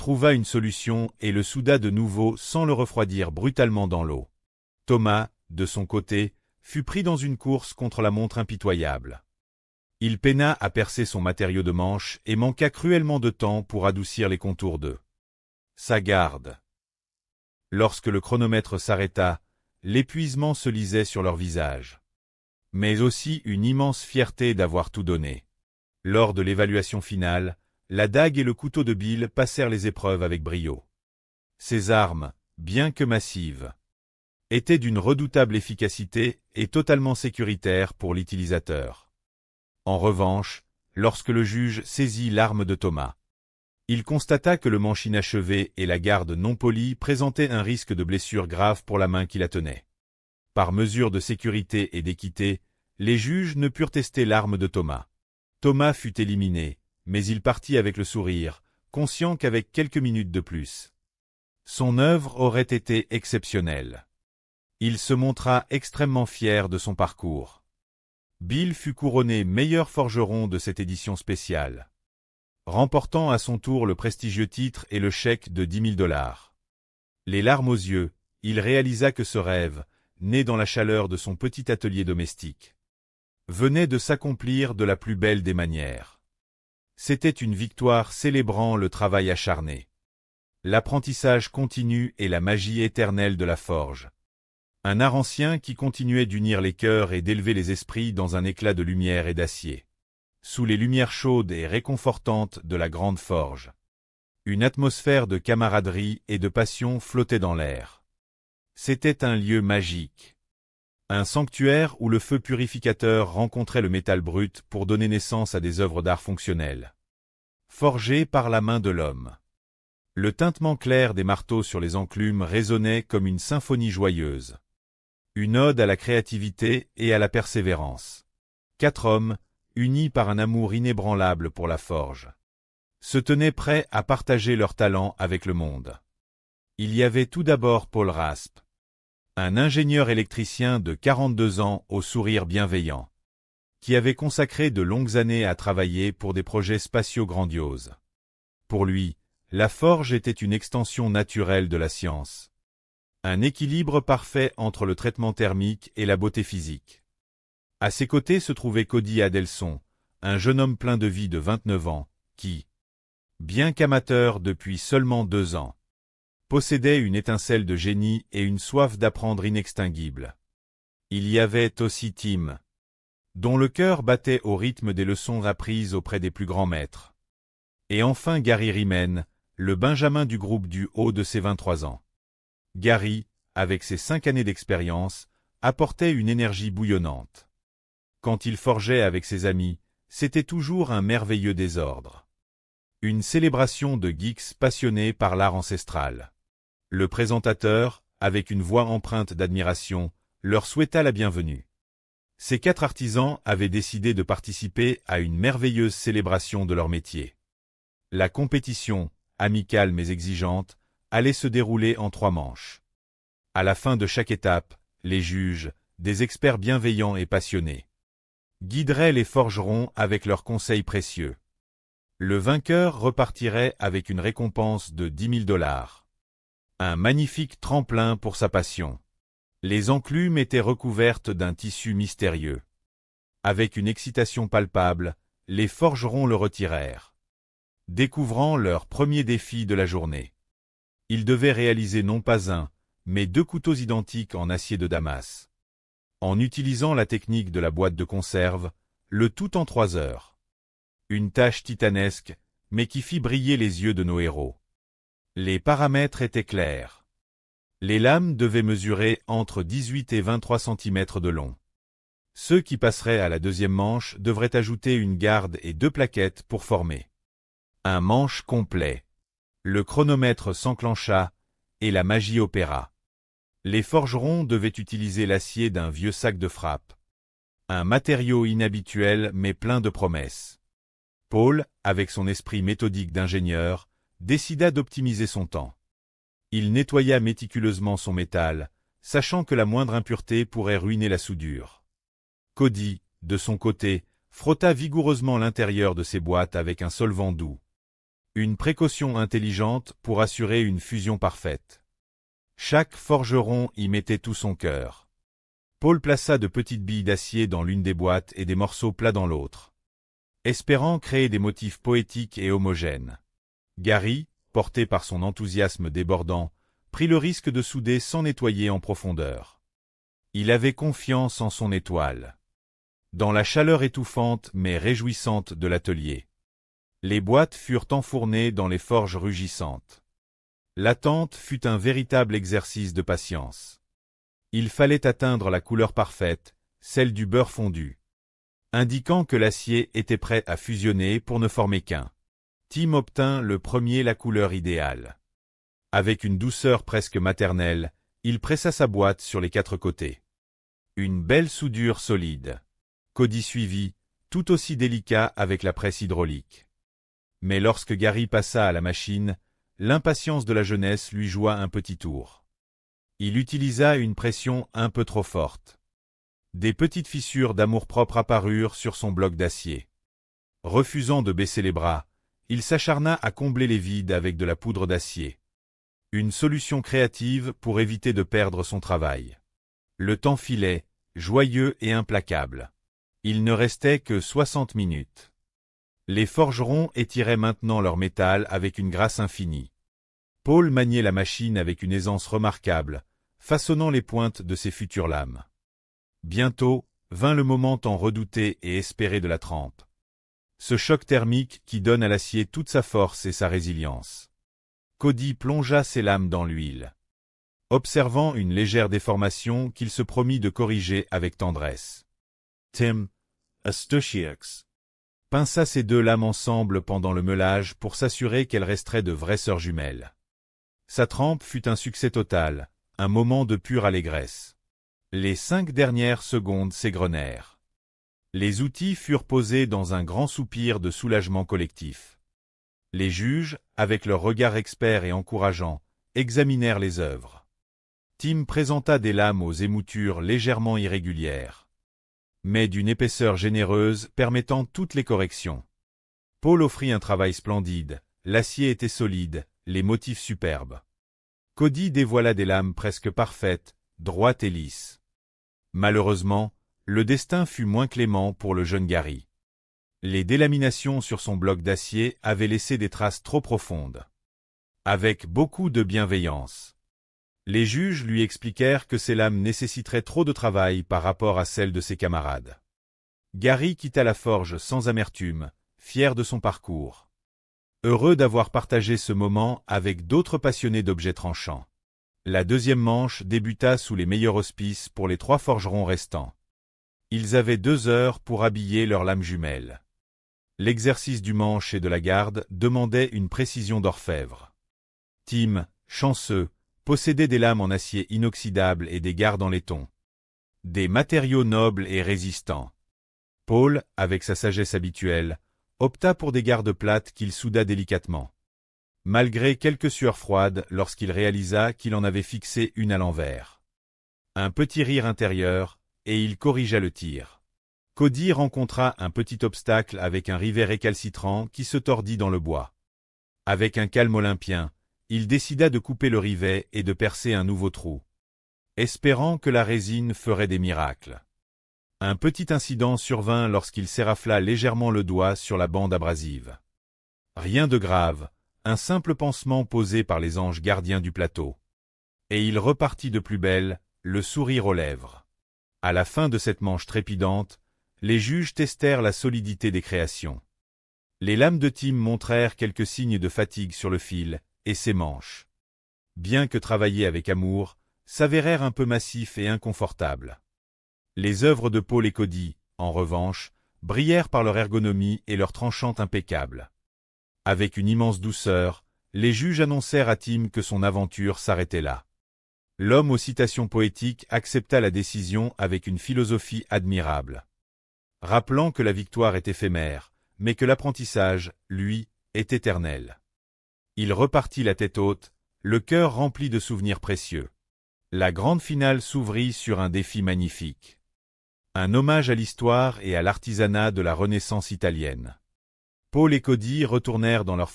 trouva une solution et le souda de nouveau sans le refroidir brutalement dans l'eau. Thomas, de son côté, fut pris dans une course contre la montre impitoyable. Il peina à percer son matériau de manche et manqua cruellement de temps pour adoucir les contours de sa garde. Lorsque le chronomètre s'arrêta, l'épuisement se lisait sur leur visage. Mais aussi une immense fierté d'avoir tout donné. Lors de l'évaluation finale, la dague et le couteau de Bill passèrent les épreuves avec brio. Ces armes, bien que massives, étaient d'une redoutable efficacité et totalement sécuritaires pour l'utilisateur. En revanche, lorsque le juge saisit l'arme de Thomas, il constata que le manche inachevé et la garde non polie présentaient un risque de blessure grave pour la main qui la tenait. Par mesure de sécurité et d'équité, les juges ne purent tester l'arme de Thomas. Thomas fut éliminé, mais il partit avec le sourire, conscient qu'avec quelques minutes de plus, son œuvre aurait été exceptionnelle. Il se montra extrêmement fier de son parcours. Bill fut couronné meilleur forgeron de cette édition spéciale, remportant à son tour le prestigieux titre et le chèque de 10 000 $. Les larmes aux yeux, il réalisa que ce rêve, né dans la chaleur de son petit atelier domestique, venait de s'accomplir de la plus belle des manières. C'était une victoire célébrant le travail acharné, l'apprentissage continu et la magie éternelle de la forge. Un art ancien qui continuait d'unir les cœurs et d'élever les esprits dans un éclat de lumière et d'acier. Sous les lumières chaudes et réconfortantes de la grande forge, une atmosphère de camaraderie et de passion flottait dans l'air. C'était un lieu magique. Un sanctuaire où le feu purificateur rencontrait le métal brut pour donner naissance à des œuvres d'art fonctionnelles, forgées par la main de l'homme. Le tintement clair des marteaux sur les enclumes résonnait comme une symphonie joyeuse. Une ode à la créativité et à la persévérance. 4 hommes, unis par un amour inébranlable pour la forge, se tenaient prêts à partager leur talent avec le monde. Il y avait tout d'abord Paul Raspe, un ingénieur électricien de 42 ans au sourire bienveillant, qui avait consacré de longues années à travailler pour des projets spatiaux grandioses. Pour lui, la forge était une extension naturelle de la science. Un équilibre parfait entre le traitement thermique et la beauté physique. À ses côtés se trouvait Cody Adelson, un jeune homme plein de vie de 29 ans, qui, bien qu'amateur depuis seulement 2 ans, possédait une étincelle de génie et une soif d'apprendre inextinguible. Il y avait aussi Tim, dont le cœur battait au rythme des leçons apprises auprès des plus grands maîtres. Et enfin Gary Riemann, le Benjamin du groupe du haut de ses 23 ans. Gary, avec ses 5 années d'expérience, apportait une énergie bouillonnante. Quand il forgeait avec ses amis, c'était toujours un merveilleux désordre. Une célébration de geeks passionnés par l'art ancestral. Le présentateur, avec une voix empreinte d'admiration, leur souhaita la bienvenue. Ces 4 artisans avaient décidé de participer à une merveilleuse célébration de leur métier. La compétition, amicale mais exigeante, allait se dérouler en 3 manches. À la fin de chaque étape, les juges, des experts bienveillants et passionnés, guideraient les forgerons avec leurs conseils précieux. Le vainqueur repartirait avec une récompense de 10 000 $. Un magnifique tremplin pour sa passion. Les enclumes étaient recouvertes d'un tissu mystérieux. Avec une excitation palpable, les forgerons le retirèrent, découvrant leur premier défi de la journée. Ils devaient réaliser non pas un, mais 2 couteaux identiques en acier de Damas. En utilisant la technique de la boîte de conserve, le tout en 3 heures. Une tâche titanesque, mais qui fit briller les yeux de nos héros. Les paramètres étaient clairs. Les lames devaient mesurer entre 18 et 23 cm de long. Ceux qui passeraient à la 2e manche devraient ajouter une garde et 2 plaquettes pour former un manche complet. Le chronomètre s'enclencha, et la magie opéra. Les forgerons devaient utiliser l'acier d'un vieux sac de frappe. Un matériau inhabituel mais plein de promesses. Paul, avec son esprit méthodique d'ingénieur, décida d'optimiser son temps. Il nettoya méticuleusement son métal, sachant que la moindre impureté pourrait ruiner la soudure. Cody, de son côté, frotta vigoureusement l'intérieur de ses boîtes avec un solvant doux. Une précaution intelligente pour assurer une fusion parfaite. Chaque forgeron y mettait tout son cœur. Paul plaça de petites billes d'acier dans l'une des boîtes et des morceaux plats dans l'autre, espérant créer des motifs poétiques et homogènes. Gary, porté par son enthousiasme débordant, prit le risque de souder sans nettoyer en profondeur. Il avait confiance en son étoile. Dans la chaleur étouffante mais réjouissante de l'atelier, les boîtes furent enfournées dans les forges rugissantes. L'attente fut un véritable exercice de patience. Il fallait atteindre la couleur parfaite, celle du beurre fondu, indiquant que l'acier était prêt à fusionner pour ne former qu'un. Tim obtint le premier la couleur idéale. Avec une douceur presque maternelle, il pressa sa boîte sur les 4 côtés. Une belle soudure solide. Cody suivit, tout aussi délicat avec la presse hydraulique. Mais lorsque Gary passa à la machine, l'impatience de la jeunesse lui joua un petit tour. Il utilisa une pression un peu trop forte. Des petites fissures d'amour-propre apparurent sur son bloc d'acier. Refusant de baisser les bras, il s'acharna à combler les vides avec de la poudre d'acier. Une solution créative pour éviter de perdre son travail. Le temps filait, joyeux et implacable. Il ne restait que 60 minutes. Les forgerons étiraient maintenant leur métal avec une grâce infinie. Paul maniait la machine avec une aisance remarquable, façonnant les pointes de ses futures lames. Bientôt, vint le moment tant redouté et espéré de la trempe. Ce choc thermique qui donne à l'acier toute sa force et sa résilience. Cody plongea ses lames dans l'huile, observant une légère déformation qu'il se promit de corriger avec tendresse. Tim Astuciax pinça ses 2 lames ensemble pendant le meulage pour s'assurer qu'elles resteraient de vraies sœurs jumelles. Sa trempe fut un succès total, un moment de pure allégresse. Les 5 dernières secondes s'égrenèrent. Les outils furent posés dans un grand soupir de soulagement collectif. Les juges, avec leur regard expert et encourageant, examinèrent les œuvres. Tim présenta des lames aux émoutures légèrement irrégulières, mais d'une épaisseur généreuse permettant toutes les corrections. Paul offrit un travail splendide, l'acier était solide, les motifs superbes. Cody dévoila des lames presque parfaites, droites et lisses. Malheureusement, le destin fut moins clément pour le jeune Gary. Les délaminations sur son bloc d'acier avaient laissé des traces trop profondes. Avec beaucoup de bienveillance, les juges lui expliquèrent que ces lames nécessiteraient trop de travail par rapport à celles de ses camarades. Gary quitta la forge sans amertume, fier de son parcours. Heureux d'avoir partagé ce moment avec d'autres passionnés d'objets tranchants. La deuxième manche débuta sous les meilleurs auspices pour les 3 forgerons restants. Ils avaient 2 heures pour habiller leurs lames jumelles. L'exercice du manche et de la garde demandait une précision d'orfèvre. Tim, chanceux, possédait des lames en acier inoxydable et des gardes en laiton. Des matériaux nobles et résistants. Paul, avec sa sagesse habituelle, opta pour des gardes plates qu'il souda délicatement. Malgré quelques sueurs froides lorsqu'il réalisa qu'il en avait fixé une à l'envers. Un petit rire intérieur, et il corrigea le tir. Cody rencontra un petit obstacle avec un rivet récalcitrant qui se tordit dans le bois. Avec un calme olympien, il décida de couper le rivet et de percer un nouveau trou, espérant que la résine ferait des miracles. Un petit incident survint lorsqu'il s'érafla légèrement le doigt sur la bande abrasive. Rien de grave, un simple pansement posé par les anges gardiens du plateau. Et il repartit de plus belle, le sourire aux lèvres. À la fin de cette manche trépidante, les juges testèrent la solidité des créations. Les lames de Tim montrèrent quelques signes de fatigue sur le fil, et ses manches, bien que travaillées avec amour, s'avérèrent un peu massifs et inconfortables. Les œuvres de Paul et Cody, en revanche, brillèrent par leur ergonomie et leur tranchante impeccable. Avec une immense douceur, les juges annoncèrent à Tim que son aventure s'arrêtait là. L'homme aux citations poétiques accepta la décision avec une philosophie admirable, rappelant que la victoire est éphémère, mais que l'apprentissage, lui, est éternel. Il repartit la tête haute, le cœur rempli de souvenirs précieux. La grande finale s'ouvrit sur un défi magnifique. Un hommage à l'histoire et à l'artisanat de la Renaissance italienne. Paul et Cody retournèrent dans leur